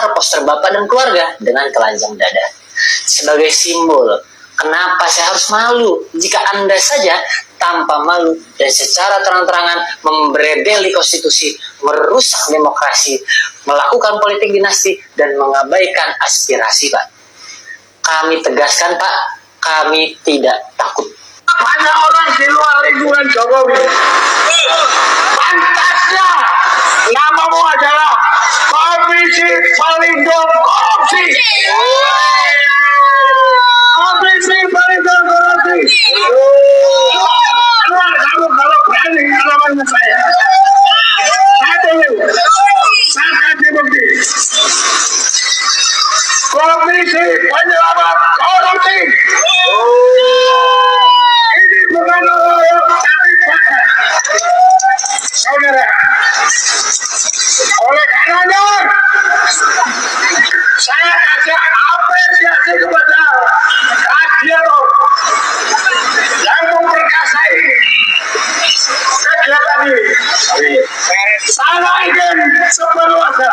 membakar poster bapak dan keluarga dengan telanjang dada. Sebagai simbol, kenapa saya harus malu jika Anda saja tanpa malu dan secara terang-terangan membrebeli konstitusi, merusak demokrasi, melakukan politik dinasti, dan mengabaikan aspirasi, Pak. Kami tegaskan, Pak, kami tidak takut. Banyak orang di luar lingkungan Jokowi. Pantasnya namamu adalah Komisi Pelindung Korupsi. Komisi Pelindung Korupsi. Kamu kalau berani namanya saya tunggu. Saya kasih bukti. Komisi Penyelamat Korupsi. Bukan tapi fakta. Saudara, oleh karenanya saya kasih apresiasi kepada Adianto yang memperkasai kegiatan ini. Saya ingin seperluasa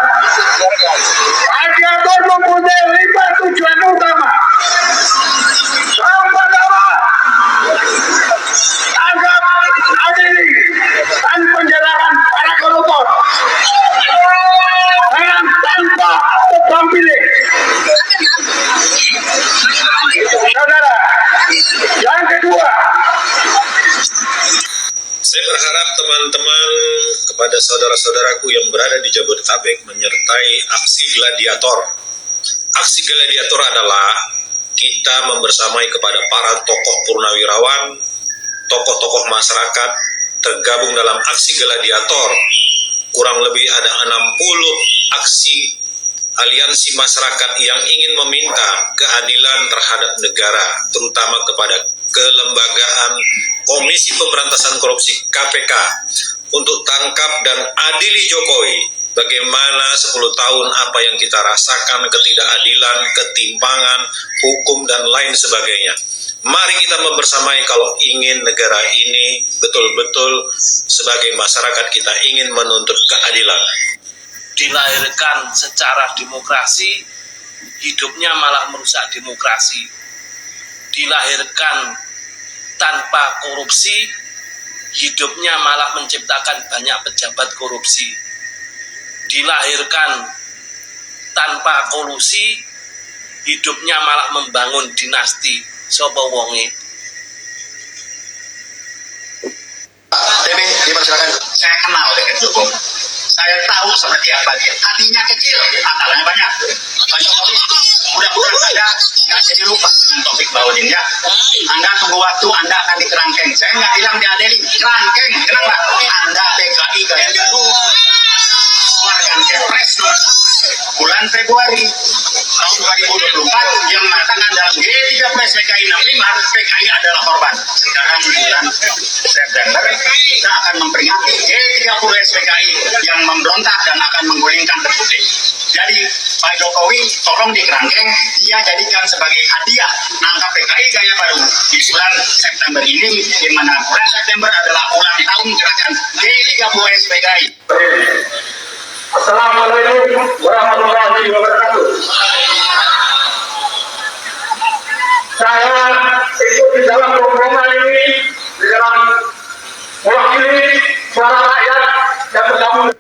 Adianto mempunyai 5 tujuan utama. Yang pertama, agar adili dan penjelasan para koruptor dengan tanpa tebang pilih. Saudara, yang kedua, saya berharap teman-teman kepada saudara-saudaraku yang berada di Jabodetabek menyertai aksi gladiator. Aksi gladiator adalah kita membersamai kepada para tokoh purnawirawan, tokoh-tokoh masyarakat tergabung dalam aksi gladiator. Kurang lebih ada 60 aksi aliansi masyarakat yang ingin meminta keadilan terhadap negara, terutama kepada kelembagaan Komisi Pemberantasan Korupsi KPK untuk tangkap dan adili Jokowi. Bagaimana 10 tahun apa yang kita rasakan, ketidakadilan, ketimpangan, hukum, dan lain sebagainya. Mari kita membersamai kalau ingin negara ini betul-betul sebagai masyarakat kita ingin menuntut keadilan. Dilahirkan secara demokrasi, hidupnya malah merusak demokrasi. Dilahirkan tanpa korupsi, hidupnya malah menciptakan banyak pejabat korupsi. Dilahirkan tanpa kolusi, hidupnya malah membangun dinasti. Sopo wonge. Pak Temi, dipersilakan. Saya kenal dengan Jokowi. Saya tahu seperti apa dia. Hatinya kecil, akalnya banyak. Pak Jokowi, mudah-mudahan Anda nggak jadi lupa dengan topik Baudin ya. Anda tunggu waktu, Anda akan dikerangkeng. Saya nggak bilang diadili, kerangkeng. Kenapa? Anda PKI gaya baru. Keluarkan Kepres bulan Februari tahun 2024 yang mengatakan dalam G30 PKI 65 PKI adalah korban. Sekarang bulan September kita akan memperingati G30 PKI yang memberontak dan akan menggulingkan terputih. Jadi Pak Jokowi tolong dikerangkeng, dia jadikan sebagai hadiah nangkap PKI gaya baru di bulan September ini, di mana bulan September adalah ulang tahun gerakan G30 PKI. Assalamualaikum warahmatullahi wabarakatuh. Saya ikut di dalam rombongan ini, di dalam mewakili suara rakyat yang bergabung.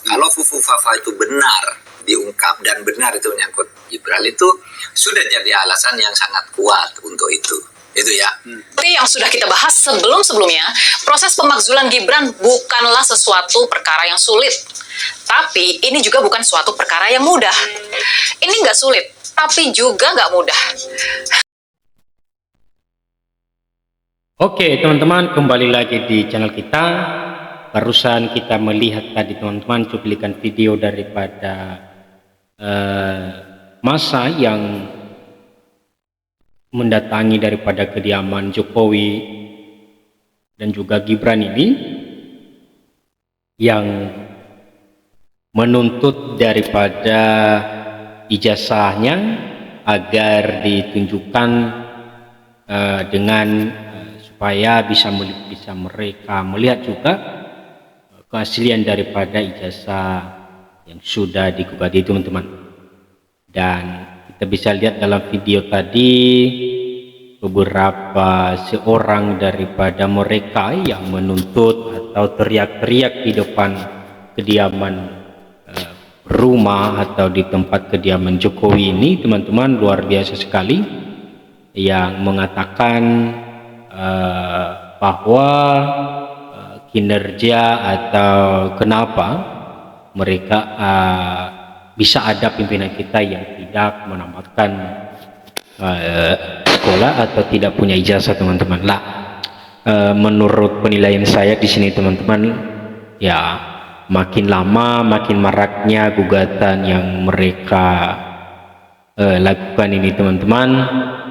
Kalau Fufu Fafa itu benar diungkap dan benar itu menyangkut Gibran, itu sudah jadi alasan yang sangat kuat untuk itu ya. Seperti yang sudah kita bahas sebelumnya, proses pemakzulan Gibran bukanlah sesuatu perkara yang sulit. Tapi ini juga bukan suatu perkara yang mudah. Ini nggak sulit, tapi juga nggak mudah. Oke teman-teman, kembali lagi di channel kita. Barusan kita melihat tadi teman-teman cuplikan video daripada massa yang mendatangi daripada kediaman Jokowi dan juga Gibran ini, yang menuntut daripada ijazahnya agar ditunjukkan dengan supaya bisa mereka melihat juga keaslian daripada ijazah yang sudah digugat itu teman-teman. Dan kita bisa lihat dalam video tadi beberapa seorang daripada mereka yang menuntut atau teriak-teriak di depan kediaman rumah atau di tempat kediaman Jokowi ini, teman-teman, luar biasa sekali, yang mengatakan bahwa kinerja atau kenapa mereka bisa ada pimpinan kita yang tidak menamatkan sekolah atau tidak punya ijazah, teman-teman. Lah, menurut penilaian saya di sini, teman-teman, ya makin lama makin maraknya gugatan yang mereka lakukan ini, teman-teman.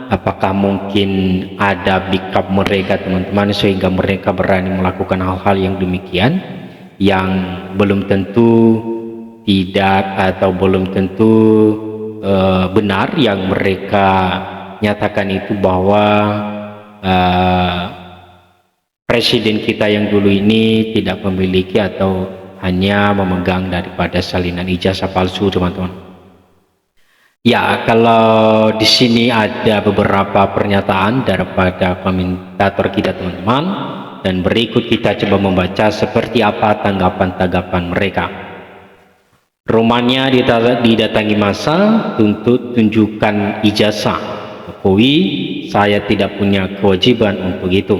Apakah mungkin ada backup mereka, teman-teman, sehingga mereka berani melakukan hal-hal yang demikian yang belum tentu tidak atau belum tentu benar yang mereka nyatakan itu, bahwa presiden kita yang dulu ini tidak memiliki atau hanya memegang daripada salinan ijazah palsu, teman-teman. Ya, kalau di sini ada beberapa pernyataan daripada komentator kita, teman-teman, dan berikut kita coba membaca seperti apa tanggapan-tanggapan mereka. Rumahnya didatangi masa, tuntut tunjukkan ijazah. Jokowi, saya tidak punya kewajiban untuk itu.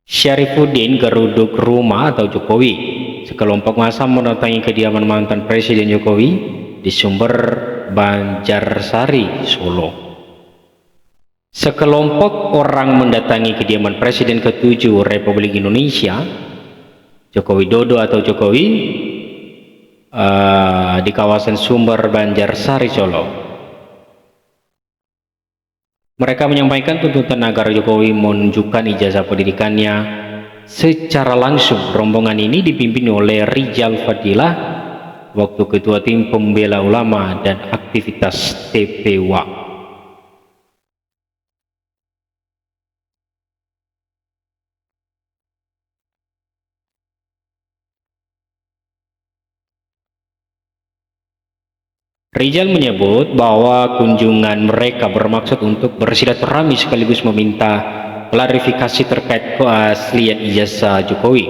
Syarifuddin geruduk rumah atau Jokowi. Sekelompok massa mendatangi kediaman mantan Presiden Jokowi di Sumber Banjarsari, Solo. Sekelompok orang mendatangi kediaman Presiden ke-7 Republik Indonesia, Joko Widodo atau Jokowi, di kawasan Sumber Banjarsari, Solo. Mereka menyampaikan tuntutan agar Jokowi menunjukkan ijazah pendidikannya secara langsung. Rombongan ini dipimpin oleh Rizal Fadilah, waktu Ketua Tim Pembela Ulama dan Aktivitas TPWA. Rizal menyebut bahwa kunjungan mereka bermaksud untuk bersilaturahmi sekaligus meminta klarifikasi terkait keaslian ijazah Jokowi.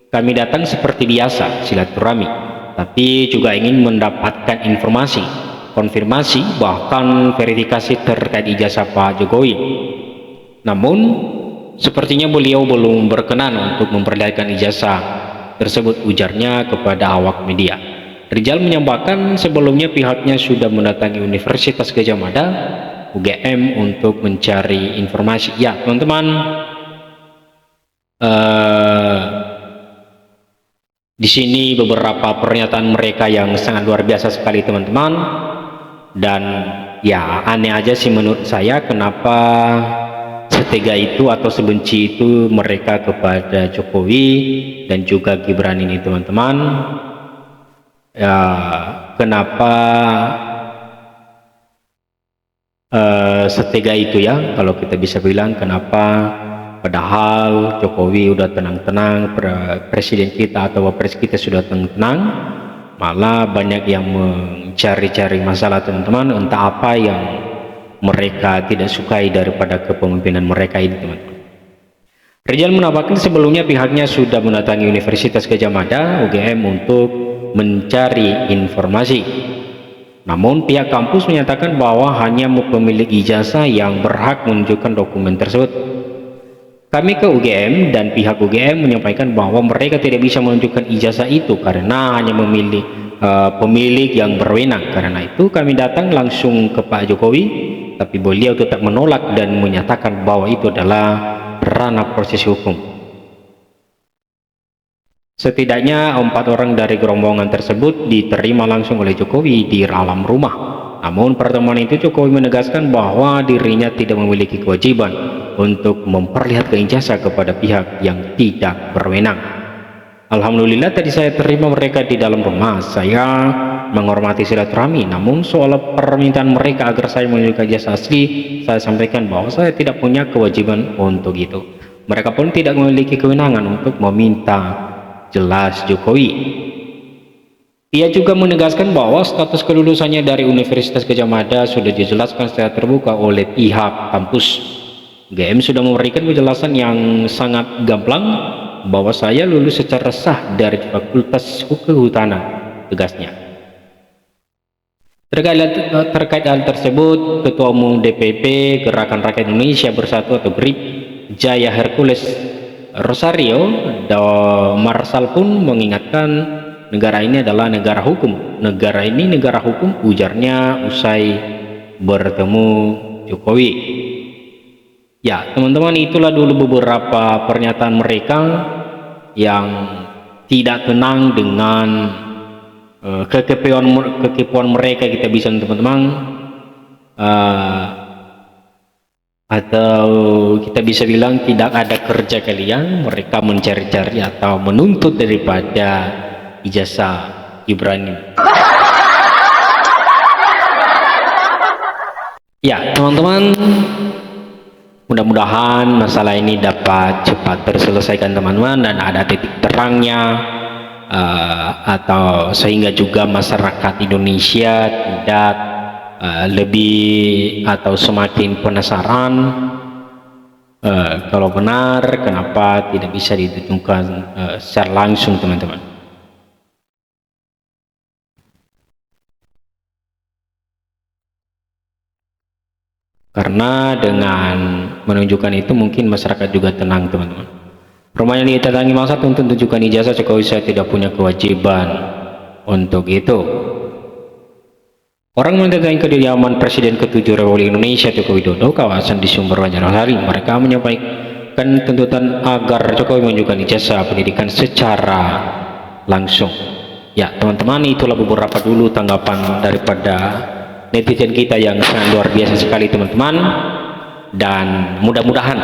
Kami datang seperti biasa, silaturahmi, tapi juga ingin mendapatkan informasi, konfirmasi, bahkan verifikasi terkait ijazah Pak Jokowi. Namun, sepertinya beliau belum berkenan untuk memperlihatkan ijazah tersebut, ujarnya kepada awak media. Rizal menyampaikan sebelumnya pihaknya sudah mendatangi Universitas Gadjah Mada, UGM, untuk mencari informasi. Ya, teman-teman, di sini beberapa pernyataan mereka yang sangat luar biasa sekali, teman-teman, dan ya aneh aja sih menurut saya kenapa setega itu atau sebenci itu mereka kepada Jokowi dan juga Gibran ini, teman-teman. Ya, kenapa setega itu ya, kalau kita bisa bilang, kenapa padahal Jokowi udah tenang-tenang, presiden kita atau wapres kita sudah tenang, malah banyak yang mencari-cari masalah, teman-teman. Entah apa yang mereka tidak sukai daripada kepemimpinan mereka ini, teman-teman. Rizal menambahkan sebelumnya pihaknya sudah mendatangi Universitas Gadjah Mada, UGM, untuk mencari informasi. Namun pihak kampus menyatakan bahwa hanya pemilik ijazah yang berhak menunjukkan dokumen tersebut. Kami ke UGM dan pihak UGM menyampaikan bahwa mereka tidak bisa menunjukkan ijazah itu karena hanya pemilik yang berwenang. Karena itu kami datang langsung ke Pak Jokowi, tapi beliau tetap menolak dan menyatakan bahwa itu adalah ranah proses hukum. Setidaknya 4 orang dari rombongan tersebut diterima langsung oleh Jokowi di dalam rumah. Namun pertemuan itu Jokowi menegaskan bahwa dirinya tidak memiliki kewajiban untuk memperlihatkan ijazah kepada pihak yang tidak berwenang. Alhamdulillah tadi saya terima mereka di dalam rumah. Saya menghormati silaturahmi, namun soal permintaan mereka agar saya menunjukkan ijazah asli, saya sampaikan bahwa saya tidak punya kewajiban untuk itu. Mereka pun tidak memiliki kewenangan untuk meminta, jelas Jokowi. Ia juga menegaskan bahwa status kelulusannya dari Universitas Gadjah Mada sudah dijelaskan secara terbuka oleh pihak kampus. GM sudah memberikan penjelasan yang sangat gamblang bahwa saya lulus secara sah dari Fakultas Kehutanan, tegasnya. Terkait hal tersebut, Ketua Umum DPP Gerakan Rakyat Indonesia Bersatu atau GRIB, Jaya Hercules Rosario Marsal pun mengingatkan negara ini adalah negara hukum. Negara ini negara hukum, ujarnya usai bertemu Jokowi. Ya, teman-teman, itulah dulu beberapa pernyataan mereka yang tidak tenang dengan kekepuan mereka, kita bisa, teman-teman, atau kita bisa bilang tidak ada kerja kalian, mereka mencari-cari atau menuntut daripada ijazah Gibran ini. Ya, teman-teman, mudah-mudahan masalah ini dapat cepat terselesaikan, teman-teman, dan ada titik terangnya, atau sehingga juga masyarakat Indonesia tidak lebih atau semakin penasaran kalau benar kenapa tidak bisa ditentukan secara langsung, teman-teman. Karena dengan menunjukkan itu mungkin masyarakat juga tenang, teman-teman. Permainan ini datangi masa untuk tunjukkan ijazah Jokowi, saya tidak punya kewajiban untuk itu. Orang mendatangi kediaman Presiden ke-7 Republik Indonesia Joko Widodo, kawasan di Sumber Banjarnegara. Mereka menyampaikan tuntutan agar Jokowi menunjukkan ijazah pendidikan secara langsung. Ya, teman-teman, itulah beberapa dulu tanggapan daripada netizen kita yang sangat luar biasa sekali, teman-teman. Dan mudah-mudahan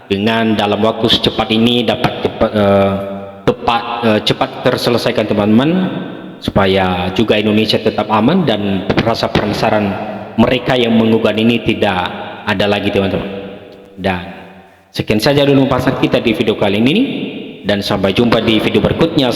dengan dalam waktu secepat ini dapat cepat terselesaikan, teman-teman, supaya juga Indonesia tetap aman dan rasa penasaran mereka yang menggugat ini tidak ada lagi, teman-teman. Dan sekian saja dulu pembahasan kita di video kali ini, dan sampai jumpa di video berikutnya.